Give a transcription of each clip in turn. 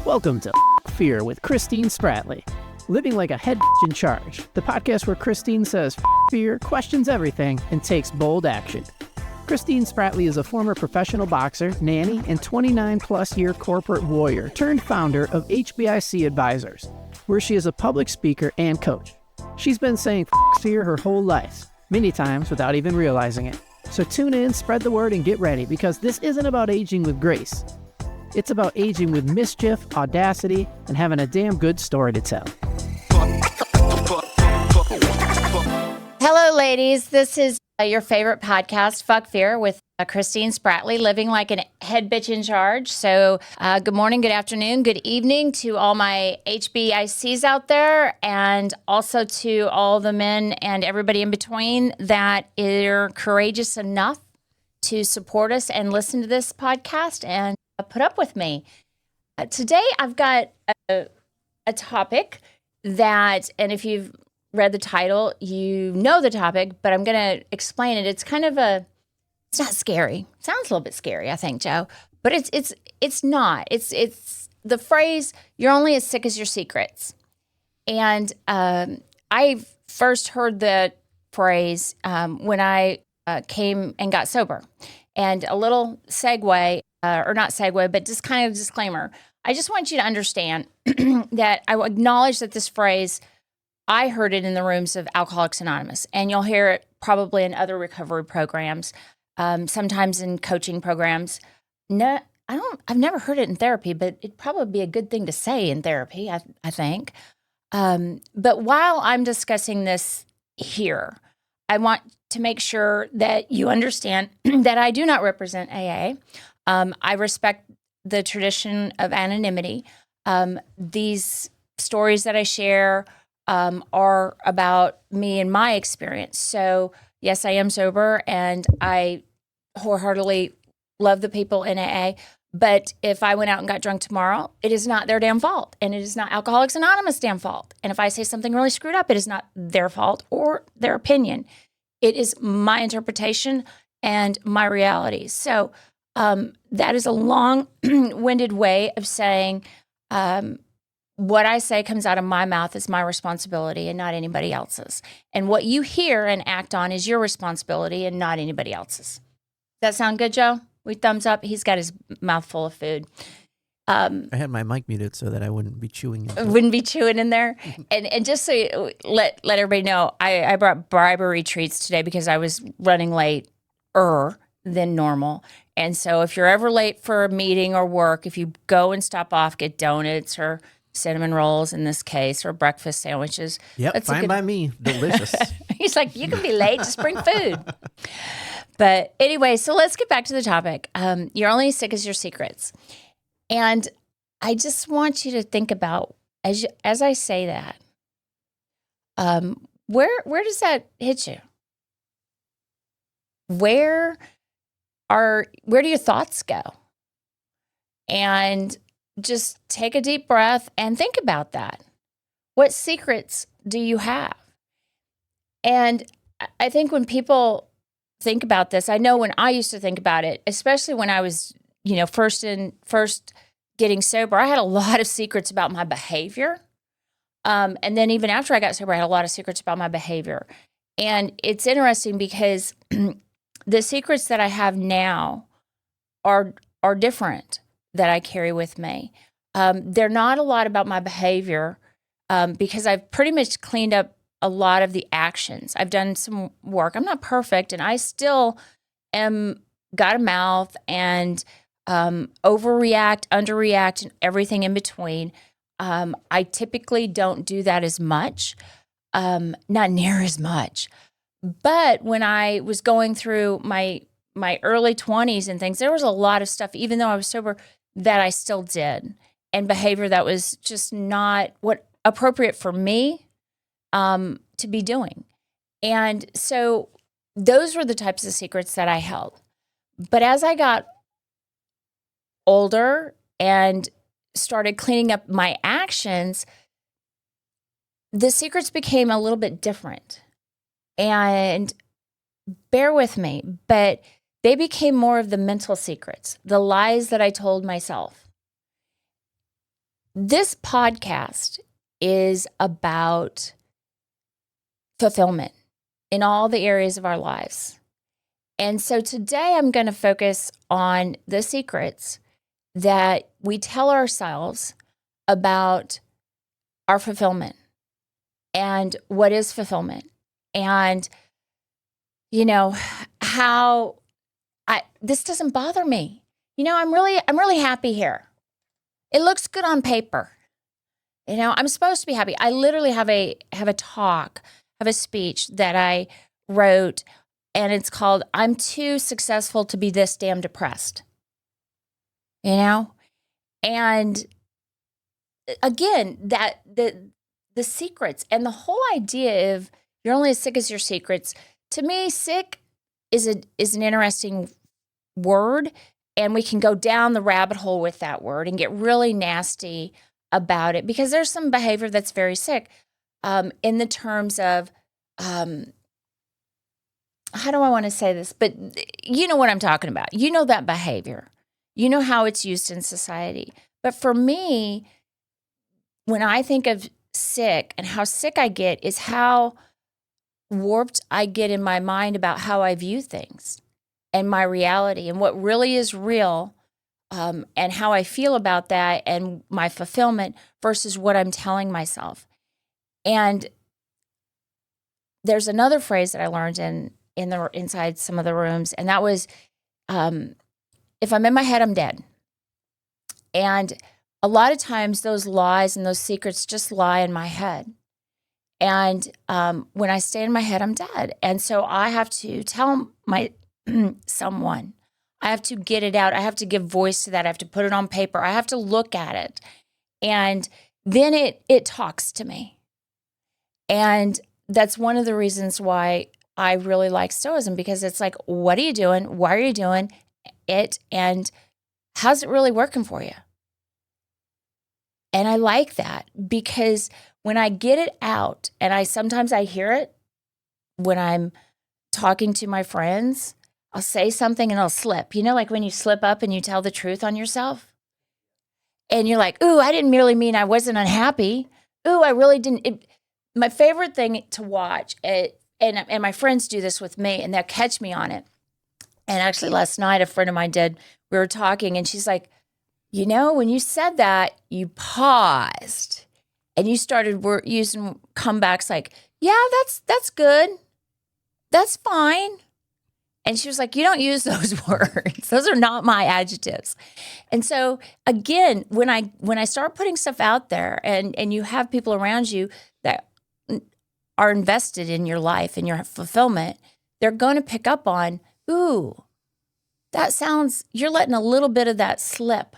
Welcome to Fear with Christine Spratley, living like a head in charge, the podcast where Christine says fear, questions everything, and takes bold action. Christine Spratley is a former professional boxer, nanny, and 29-plus year corporate warrior turned founder of HBIC Advisors, where she is a public speaker and coach. She's been saying fear her whole life, many times without even realizing it. So tune in, spread the word, and get ready, because this isn't about aging with grace. It's about aging with mischief, audacity, and having a damn good story to tell. Hello, ladies. This is your favorite podcast, Fuck Fear, with Christine Spratley, living like a head bitch in charge. So good morning, good afternoon, good evening to all my HBICs out there, and also to all the men and everybody in between that are courageous enough to support us and listen to this podcast and put up with me. Today, I've got a topic that, and if you've read the title, you know the topic, but I'm going to explain it. It's kind of it's not scary. Sounds a little bit scary, I think, Joe, but it's not. It's the phrase, "You're only as sick as your secrets." And I first heard the phrase when I came and got sober. And a little segue, or not segue, but just kind of disclaimer. I just want you to understand that I will acknowledge that this phrase, I heard it in the rooms of Alcoholics Anonymous, and you'll hear it probably in other recovery programs, sometimes in coaching programs. No, I've never heard it in therapy, but it'd probably be a good thing to say in therapy, I think. But while I'm discussing this here, I want to make sure that you understand that I do not represent AA. I respect the tradition of anonymity. These stories that I share are about me and my experience. So yes, I am sober, and I wholeheartedly love the people in AA. But if I went out and got drunk tomorrow, it is not their damn fault. And it is not Alcoholics Anonymous' damn fault. And if I say something really screwed up, it is not their fault or their opinion. It is my interpretation and my reality. So that is a long-winded way of saying what I say comes out of my mouth is my responsibility and not anybody else's. And what you hear and act on is your responsibility and not anybody else's. Does that sound good, Joe? We thumbs up. He's got his mouth full of food. I had my mic muted so that I wouldn't be chewing. Wouldn't be chewing in there. And just so you, let everybody know, I brought bribery treats today because I was running later than normal. And so if you're ever late for a meeting or work, if you go and stop off, get donuts or cinnamon rolls in this case, or breakfast sandwiches. Yep, fine by me. Delicious. He's like, you can be late, just bring food. But anyway, so let's get back to the topic. You're only as sick as your secrets. And I just want you to think about, as I say that, where does that hit you? Where do your thoughts go? And just take a deep breath and think about that. What secrets do you have? And I think when people think about this, I know when I used to think about it, especially when I was, first getting sober, I had a lot of secrets about my behavior. And then even after I got sober, I had a lot of secrets about my behavior. And it's interesting because the secrets that I have now are different that I carry with me. They're not a lot about my behavior because I've pretty much cleaned up a lot of the actions. I've done some work. I'm not perfect, and I still got a mouth and overreact, underreact, and everything in between. I typically don't do that as much, not near as much. But when I was going through my early 20s and things, there was a lot of stuff, even though I was sober, that I still did, and behavior that was just not what appropriate for me to be doing. And so those were the types of secrets that I held. But as I got older and started cleaning up my actions, the secrets became a little bit different. And bear with me, but they became more of the mental secrets, the lies that I told myself. This podcast is about fulfillment in all the areas of our lives. And so today I'm going to focus on the secrets that we tell ourselves about our fulfillment and what is fulfillment, and how this doesn't bother me. I'm really happy here. It looks good on paper. I'm supposed to be happy. I literally have a speech that I wrote, and it's called "I'm Too Successful to Be This Damn Depressed." And again, that the secrets and the whole idea of you're only as sick as your secrets. To me, sick is an interesting word, and we can go down the rabbit hole with that word and get really nasty about it, because there's some behavior that's very sick in the terms of, how do I want to say this? But you know what I'm talking about. You know that behavior. You know how it's used in society. But for me, when I think of sick and how sick I get, is how warped I get in my mind about how I view things and my reality and what really is real, and how I feel about that and my fulfillment versus what I'm telling myself. And there's another phrase that I learned inside some of the rooms, and that was, if I'm in my head, I'm dead. And a lot of times those lies and those secrets just lie in my head. And when I stay in my head, I'm dead. And so I have to tell someone. I have to get it out. I have to give voice to that. I have to put it on paper. I have to look at it. And then it talks to me. And that's one of the reasons why I really like Stoicism, because it's like, what are you doing? Why are you doing it? And how's it really working for you? And I like that, because when I get it out, and sometimes I hear it when I'm talking to my friends, I'll say something and I'll slip. Like when you slip up and you tell the truth on yourself, and you're like, ooh, I didn't really mean I wasn't unhappy. Ooh, I really didn't. My favorite thing to watch, and my friends do this with me, and they'll catch me on it. And actually last night, a friend of mine did. We were talking, and she's like, when you said that, you paused and you started using comebacks like, yeah, that's good. That's fine. And she was like, you don't use those words. Those are not my adjectives. And so again, when I start putting stuff out there, and you have people around you that are invested in your life and your fulfillment, they're going to pick up on, ooh, you're letting a little bit of that slip.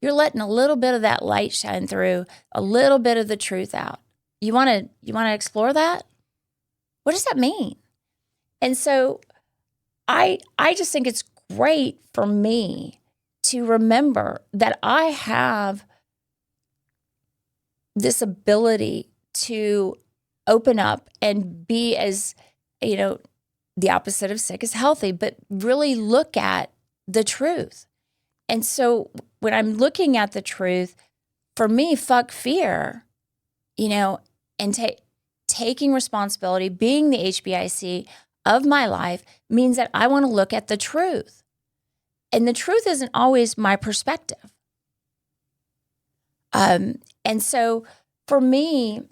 You're letting a little bit of that light shine through, a little bit of the truth out. You want to explore that? What does that mean? And so I just think it's great for me to remember that I have this ability to open up and be, as, the opposite of sick is healthy, but really look at the truth. And so when I'm looking at the truth, for me, fuck fear, and taking responsibility, being the HBIC of my life, means that I want to look at the truth. And the truth isn't always my perspective. And so for me,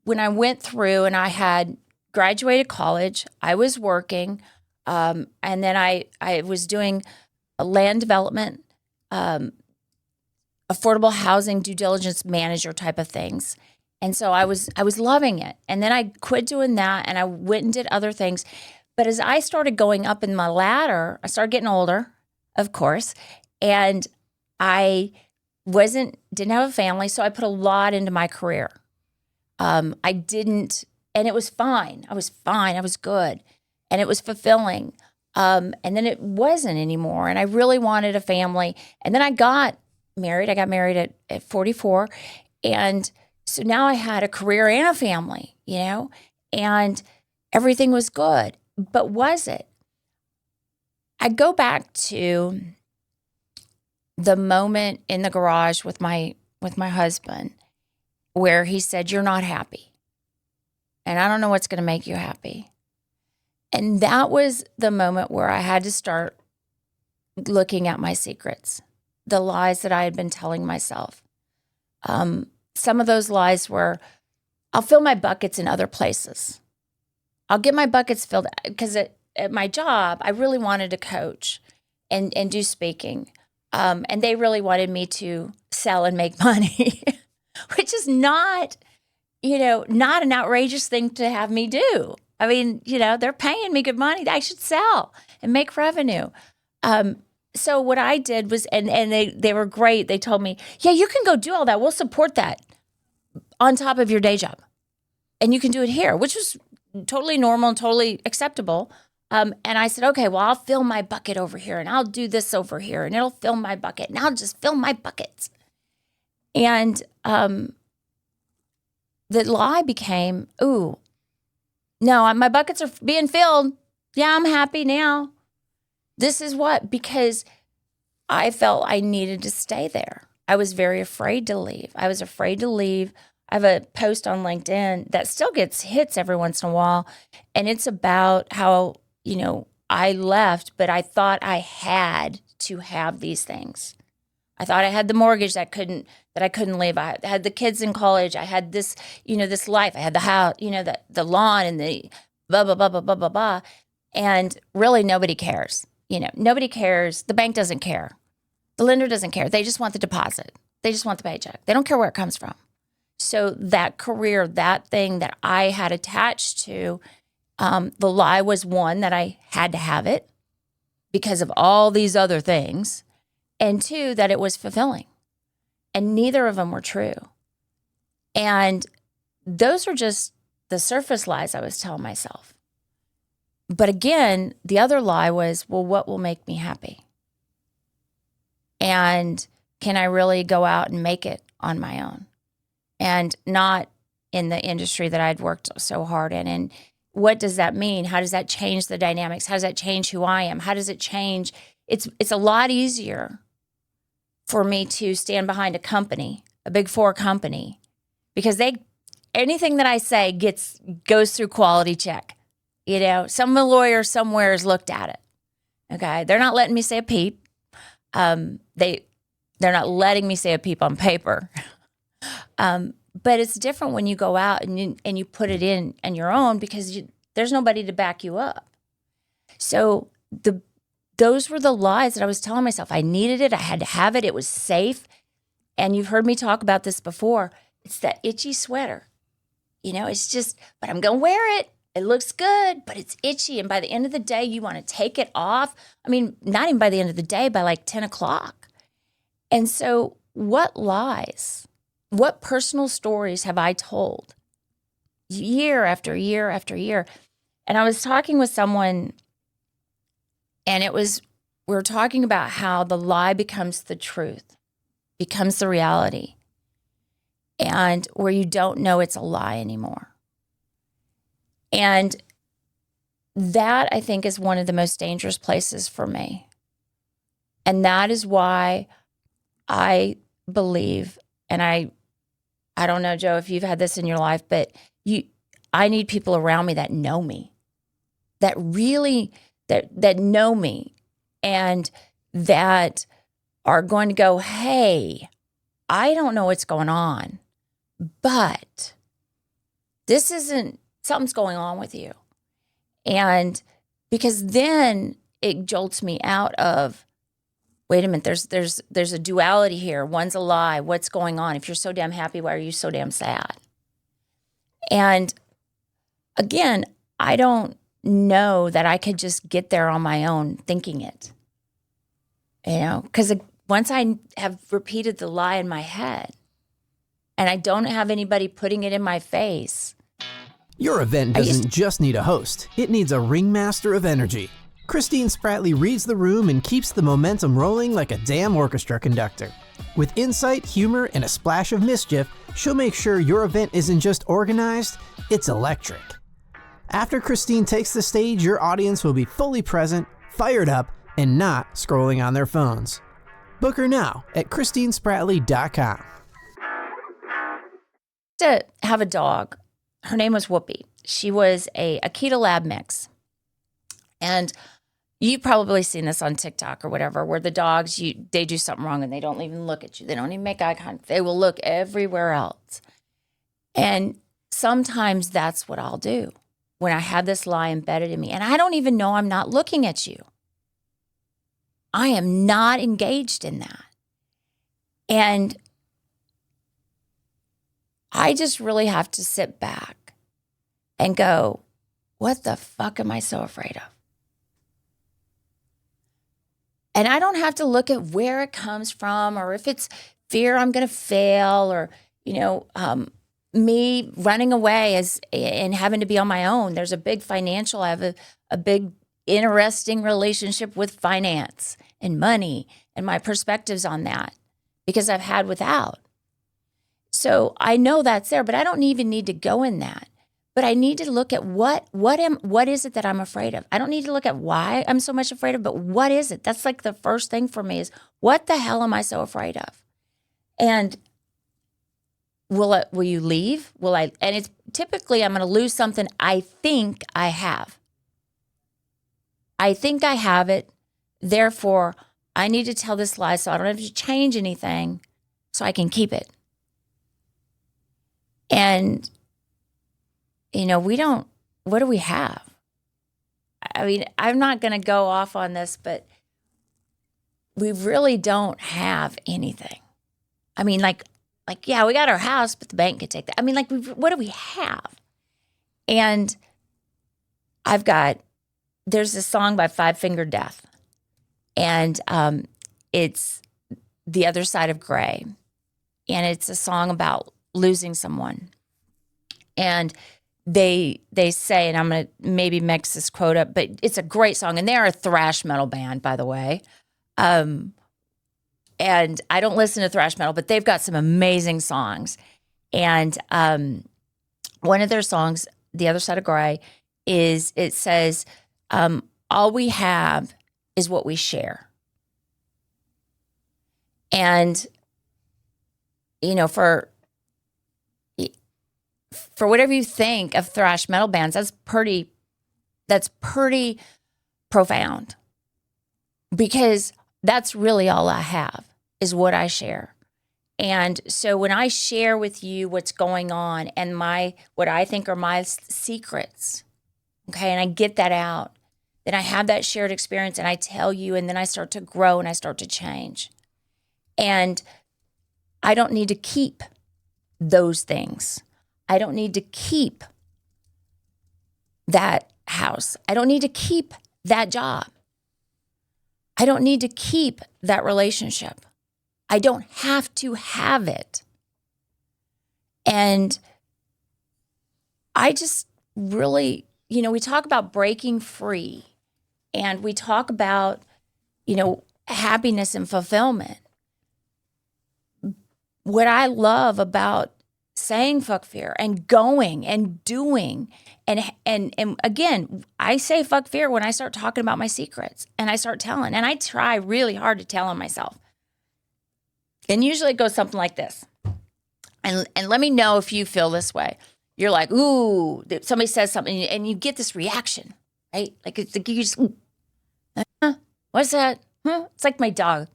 when I went through and I had graduated college, I was working, and then I was doing a land development, affordable housing due diligence manager type of things. And so I was loving it. And then I quit doing that, and I went and did other things. But as I started going up in my ladder, I started getting older, of course, and I didn't have a family, so I put a lot into my career. I didn't, and it was fine. I was fine. I was good, and it was fulfilling. And then it wasn't anymore, and I really wanted a family. And then I got married. I got married at 44, and so now I had a career and a family, and everything was good. But was it? I go back to the moment in the garage with my husband where he said, "You're not happy. And I don't know what's going to make you happy." And that was the moment where I had to start looking at my secrets, the lies that I had been telling myself. Some of those lies were, I'll fill my buckets in other places. I'll get my buckets filled, because at my job, I really wanted to coach and do speaking. And they really wanted me to sell and make money, which is not an outrageous thing to have me do. I mean, they're paying me good money. I should sell and make revenue. So what I did was, and they were great. They told me, yeah, you can go do all that. We'll support that on top of your day job. And you can do it here, which was totally normal and totally acceptable. And I said, okay, well, I'll fill my bucket over here, and I'll do this over here, and it'll fill my bucket, and I'll just fill my buckets. And the lie became, ooh, no, my buckets are being filled. Yeah, I'm happy now. This is what, because I felt I needed to stay there. I was very afraid to leave. I was afraid to leave. I have a post on LinkedIn that still gets hits every once in a while, and it's about how, I left, but I thought I had to have these things. I thought I had the mortgage that I couldn't leave. I had the kids in college. I had this, this life. I had the house, the lawn and the blah, blah, blah, blah, blah, blah, blah. And really nobody cares. Nobody cares. The bank doesn't care. The lender doesn't care. They just want the deposit. They just want the paycheck. They don't care where it comes from. So that career, that thing that I had attached to, the lie was, one, that I had to have it because of all these other things. And two, that it was fulfilling. And neither of them were true. And those were just the surface lies I was telling myself. But again, the other lie was, well, what will make me happy? And can I really go out and make it on my own? And not in the industry that I'd worked so hard in. And what does that mean? How does that change the dynamics? How does that change who I am? How does it change? It's a lot easier for me to stand behind a company, a Big Four company, because anything that I say goes through quality check. Some lawyer somewhere has looked at it. Okay, they're not letting me say a peep. They're not letting me say a peep on paper. But it's different when you go out and you put it in on your own, because there's nobody to back you up. So those were the lies that I was telling myself. I needed it. I had to have it. It was safe. And you've heard me talk about this before. It's that itchy sweater. It's just, but I'm going to wear it. It looks good, but it's itchy. And by the end of the day, you want to take it off. I mean, not even by the end of the day, by like 10 o'clock. And so what lies, what personal stories have I told year after year after year? And I was talking with someone, and we were talking about how the lie becomes the truth, becomes the reality, and where you don't know it's a lie anymore. And that, I think, is one of the most dangerous places for me. And that is why I believe, and I don't know, Joe, if you've had this in your life, but I need people around me that know me, that really, that know me, and that are going to go, hey, I don't know what's going on, but something's going on with you. And because then it jolts me out of, wait a minute, there's a duality here. One's a lie. What's going on? If you're so damn happy, why are you so damn sad? And again, I don't know that I could just get there on my own thinking it. Because once I have repeated the lie in my head and I don't have anybody putting it in my face. Your event doesn't just need a host. It needs a ringmaster of energy. Christine Spratley reads the room and keeps the momentum rolling like a damn orchestra conductor. With insight, humor, and a splash of mischief, she'll make sure your event isn't just organized, it's electric. After Christine takes the stage, your audience will be fully present, fired up, and not scrolling on their phones. Book her now at ChristineSpratley.com. To have a dog. Her name was Whoopi. She was a Akita Lab mix. And you've probably seen this on TikTok or whatever, where the dogs, they do something wrong and they don't even look at you. They don't even make eye contact. They will look everywhere else. And sometimes that's what I'll do when I have this lie embedded in me. And I don't even know I'm not looking at you. I am not engaged in that. And I just really have to sit back and go, what the fuck am I so afraid of? And I don't have to look at where it comes from or if it's fear I'm going to fail or, me running away and having to be on my own. There's a big financial, I have a big interesting relationship with finance and money and my perspectives on that because I've had without. So I know that's there, but I don't even need to go in that. But I need to look at what is it that I'm afraid of? I don't need to look at why I'm so much afraid of, but what is it? That's like the first thing for me is what the hell am I so afraid of? And will you leave? And it's typically I'm going to lose something I think I have. I think I have it. Therefore, I need to tell this lie so I don't have to change anything so I can keep it. And, what do we have? I mean, I'm not going to go off on this, but we really don't have anything. I mean, yeah, we got our house, but the bank could take that. I mean, what do we have? And there's this song by Five Finger Death, and it's The Other Side of Gray. And it's a song about losing someone. And they say, and I'm going to maybe mix this quote up, but it's a great song. And they're a thrash metal band, by the way. And I don't listen to thrash metal, but they've got some amazing songs. And one of their songs, The Other Side of Gray, it says, all we have is what we share. And, for whatever you think of thrash metal bands, that's pretty profound, because that's really all I have is what I share. And so when I share with you what's going on and what I think are my secrets, okay, and I get that out, then I have that shared experience and I tell you, and then I start to grow and I start to change. And I don't need to keep those things. I don't need to keep that house. I don't need to keep that job. I don't need to keep that relationship. I don't have to have it. And I just really, we talk about breaking free, and we talk about, happiness and fulfillment. What I love about saying fuck fear and going and doing, and again, I say fuck fear when I start talking about my secrets and I start telling, and I try really hard to tell them myself. And usually it goes something like this. And let me know if you feel this way. You're like, ooh, somebody says something and you get this reaction, right? Like it's like you just, what's that? Huh? It's like my dog.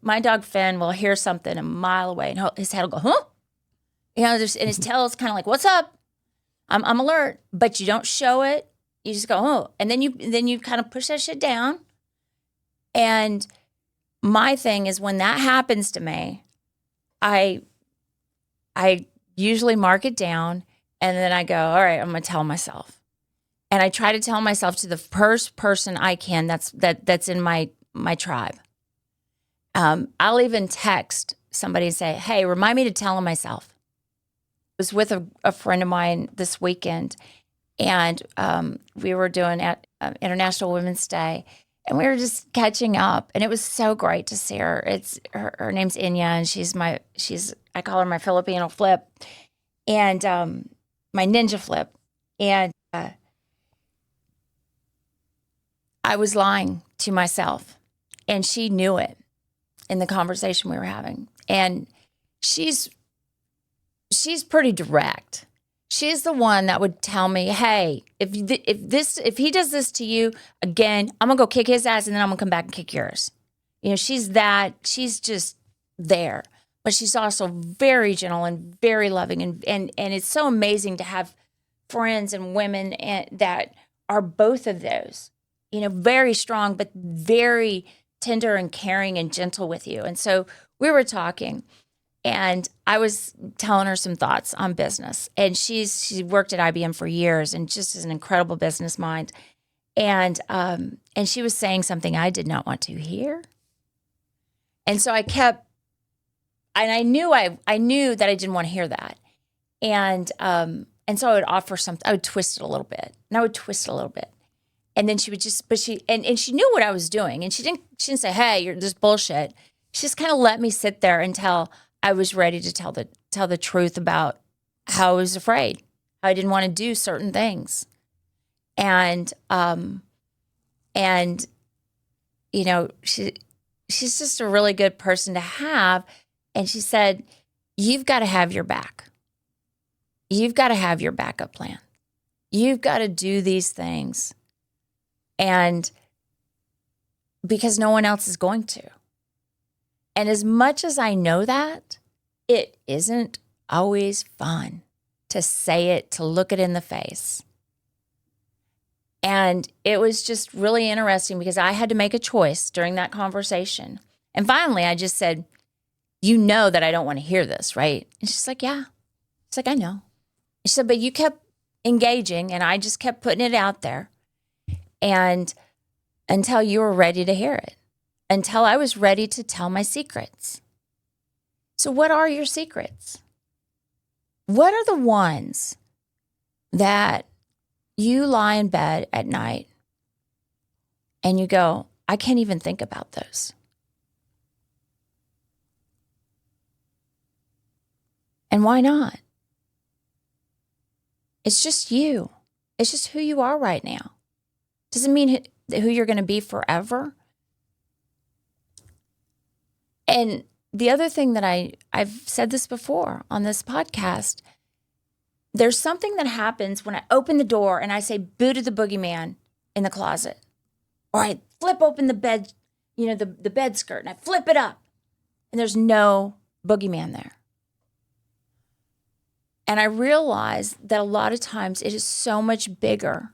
My dog Finn will hear something a mile away and his head will go, huh? And his tail is kind of like, what's up? I'm alert, but you don't show it. You just go, oh, and then you kind of push that shit down. And my thing is, when that happens to me, I usually mark it down, and then I go, all right, I'm going to tell myself. And I try to tell myself to the first person I can that's in my tribe. I'll even text somebody and say, hey, remind me to tell them myself. I was with a friend of mine this weekend, and we were doing International Women's Day, and we were just catching up, and it was so great to see her. Her name's Inya, and I call her my Filipino flip, and my ninja flip, and I was lying to myself, and she knew it, in the conversation we were having. And she's pretty direct. She's the one that would tell me, hey, if he does this to you again, I'm gonna go kick his ass and then I'm gonna come back and kick yours. She's just there. But she's also very gentle and very loving. And it's so amazing to have friends and women that are both of those, very strong, but very tender and caring and gentle with you. And so we were talking, and I was telling her some thoughts on business. And she worked at IBM for years and just is an incredible business mind. And she was saying something I did not want to hear. And so I kept, and I knew that I didn't want to hear that. And so I would offer something, I would twist it a little bit, and I would twist it a little bit. And then she would and she knew what I was doing. And she didn't say, hey, you're this bullshit. She just kind of let me sit there until I was ready to tell the truth about how I was afraid, how I didn't want to do certain things. And she's just a really good person to have. And she said, you've got to have your back. You've got to have your backup plan. You've got to do these things. And because no one else is going to. And as much as I know that, it isn't always fun to say it, to look it in the face. And it was just really interesting because I had to make a choice during that conversation. And finally, I just said, that I don't want to hear this, right? And she's like, yeah. She's like, I know. She said, but you kept engaging, and I just kept putting it out there. And until you were ready to hear it, until I was ready to tell my secrets. So what are your secrets? What are the ones that you lie in bed at night and you go, I can't even think about those? And why not? It's just you. It's just who you are right now. Doesn't mean who you're going to be forever. And the other thing that I've said this before on this podcast, there's something that happens when I open the door and I say, boo to the boogeyman in the closet. Or I flip open the bed, the bed skirt, and I flip it up. And there's no boogeyman there. And I realize that a lot of times it is so much bigger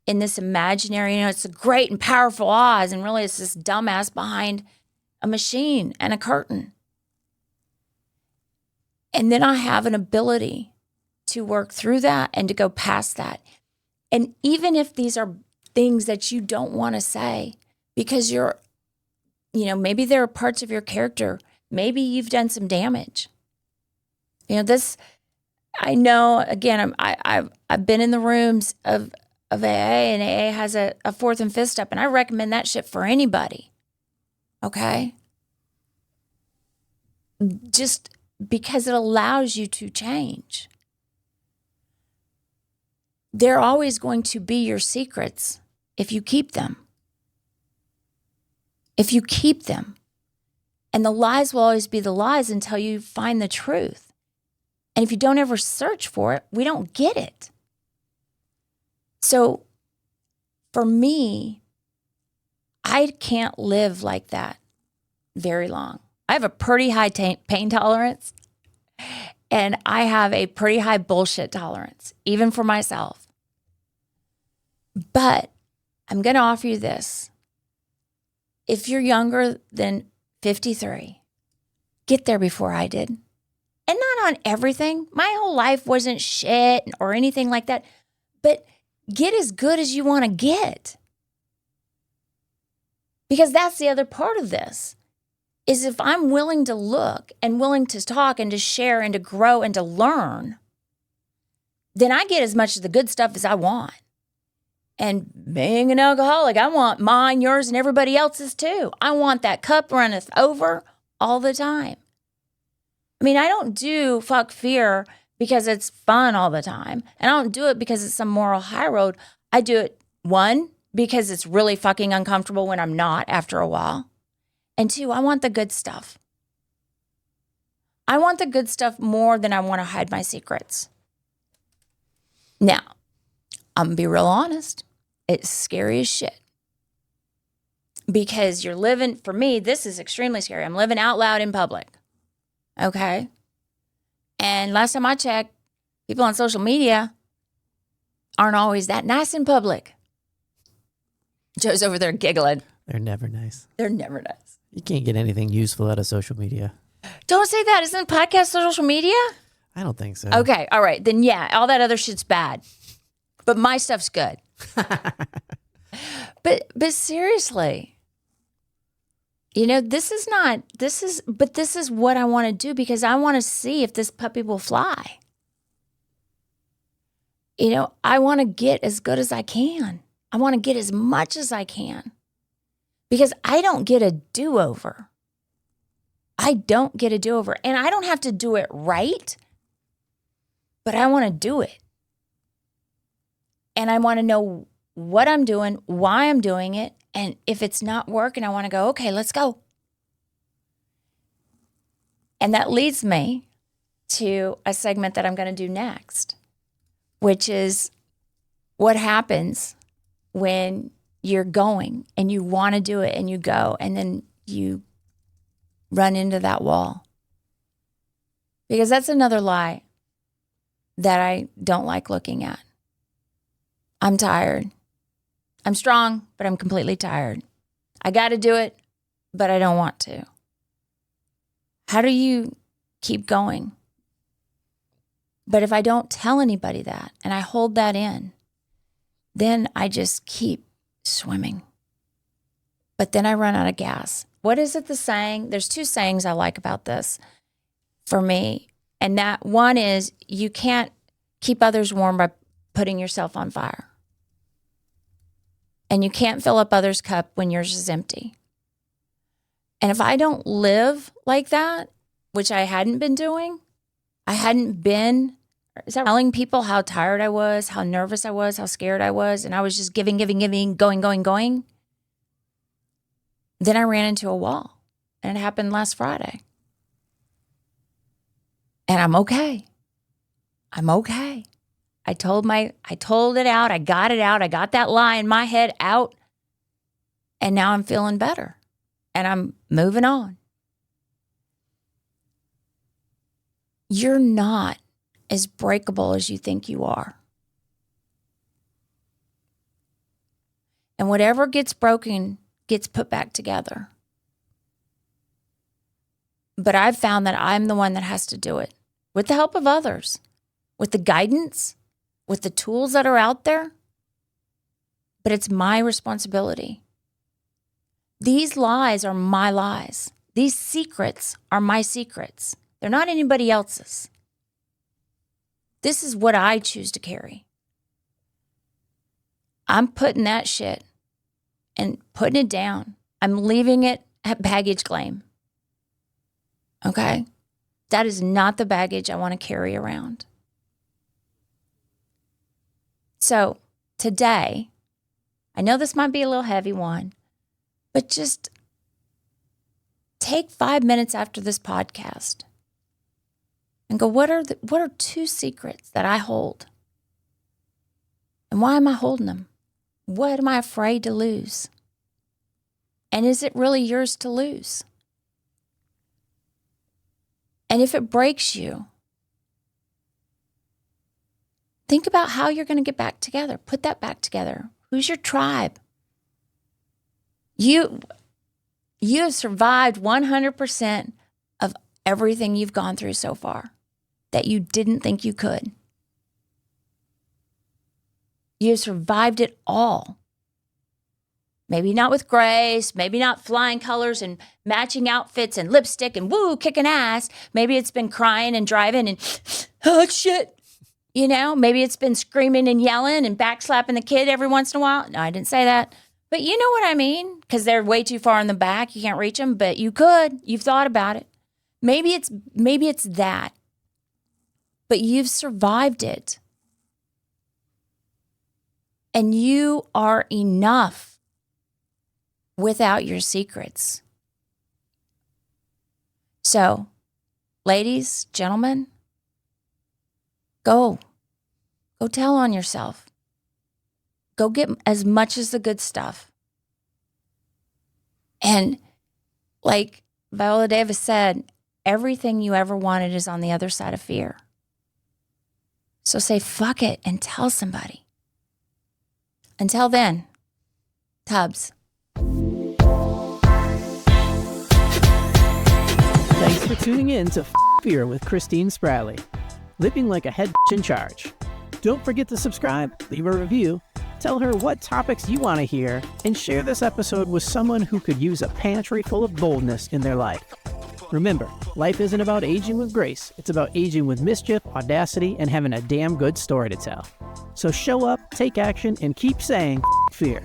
in this imaginary, it's a great and powerful Oz, and really it's this dumbass behind a machine and a curtain. And then I have an ability to work through that and to go past that. And even if these are things that you don't want to say, because maybe there are parts of your character, maybe you've done some damage. I know, again, I've been in the rooms of AA, and AA has a fourth and fifth step, and I recommend that shit for anybody. Okay? Just because it allows you to change. They're always going to be your secrets if you keep them. If you keep them. And the lies will always be the lies until you find the truth. And if you don't ever search for it, we don't get it. So for me, I can't live like that very long. I have a pretty high pain tolerance, and I have a pretty high bullshit tolerance, even for myself. But I'm going to offer you this. If you're younger than 53, get there before I did. And not on everything. My whole life wasn't shit or anything like that. But get as good as you want to get. Because that's the other part of this. Is if I'm willing to look and willing to talk and to share and to grow and to learn, then I get as much of the good stuff as I want. And being an alcoholic, I want mine, yours, and everybody else's too. I want that cup runneth over all the time. I mean, I don't do fuck fear because it's fun all the time. And I don't do it because it's some moral high road. I do it, one, because it's really fucking uncomfortable when I'm not after a while. And 2, I want the good stuff. I want the good stuff more than I want to hide my secrets. Now, I'm going to be real honest. It's scary as shit. Because you're living, for me, this is extremely scary. I'm living out loud in public. Okay? And last time I checked, people on social media aren't always that nice in public. Joe's over there giggling. They're never nice. They're never nice. You can't get anything useful out of social media. Don't say that. Isn't podcast social media? I don't think so. Okay. All right. Then yeah, all that other shit's bad. But my stuff's good. But seriously, this is what I want to do because I want to see if this puppy will fly. I want to get as good as I can. I want to get as much as I can because I don't get a do-over. I don't get a do-over, and I don't have to do it right, but I want to do it. And I want to know what I'm doing, why I'm doing it, and if it's not working, I want to go, okay, let's go. And that leads me to a segment that I'm going to do next, which is what happens when you're going and you want to do it and you go and then you run into that wall. Because that's another lie that I don't like looking at. I'm tired. I'm strong, but I'm completely tired. I got to do it, but I don't want to. How do you keep going? But if I don't tell anybody that and I hold that in, then I just keep swimming. But then I run out of gas. What is it, the saying? There's 2 sayings I like about this for me. And that one is you can't keep others warm by putting yourself on fire. And you can't fill up others' cup when yours is empty. And if I don't live like that, which I hadn't been doing, I hadn't been telling people how tired I was, how nervous I was, how scared I was, and I was just giving, going. Then I ran into a wall, and it happened last Friday. And I'm okay. I told it out. I got it out. I got that lie in my head out. And now I'm feeling better. And I'm moving on. You're not as breakable as you think you are. And whatever gets broken gets put back together. But I've found that I'm the one that has to do it with the help of others, with the guidance, with the tools that are out there. But it's my responsibility. These lies are my lies. These secrets are my secrets. They're not anybody else's. This is what I choose to carry. I'm putting that shit and putting it down. I'm leaving it at baggage claim. Okay? That is not the baggage I want to carry around. So today, I know this might be a little heavy one, but just take 5 minutes after this podcast and go, what are 2 secrets that I hold? And why am I holding them? What am I afraid to lose? And is it really yours to lose? And if it breaks you, think about how you're going to get back together. Put that back together. Who's your tribe? You have survived 100% of everything you've gone through so far that you didn't think you could. You have survived it all. Maybe not with grace, maybe not flying colors and matching outfits and lipstick and woo, kicking ass. Maybe it's been crying and driving and, oh shit. Maybe it's been screaming and yelling and backslapping the kid every once in a while. No, I didn't say that. But you know what I mean? Because they're way too far in the back. You can't reach them, but you could. You've thought about it. Maybe it's that. But you've survived it. And you are enough without your secrets. So, ladies, gentlemen, go tell on yourself. Go get as much as the good stuff. And like Viola Davis said, everything you ever wanted is on the other side of fear. So say fuck it and tell somebody. Until then, Tubbs. Thanks for tuning in to Fear with Christine Spratley, living like a head in charge. Don't forget to subscribe, leave a review, tell her what topics you want to hear, and share this episode with someone who could use a pantry full of boldness in their life. Remember, life isn't about aging with grace. It's about aging with mischief, audacity, and having a damn good story to tell. So show up, take action, and keep saying fear.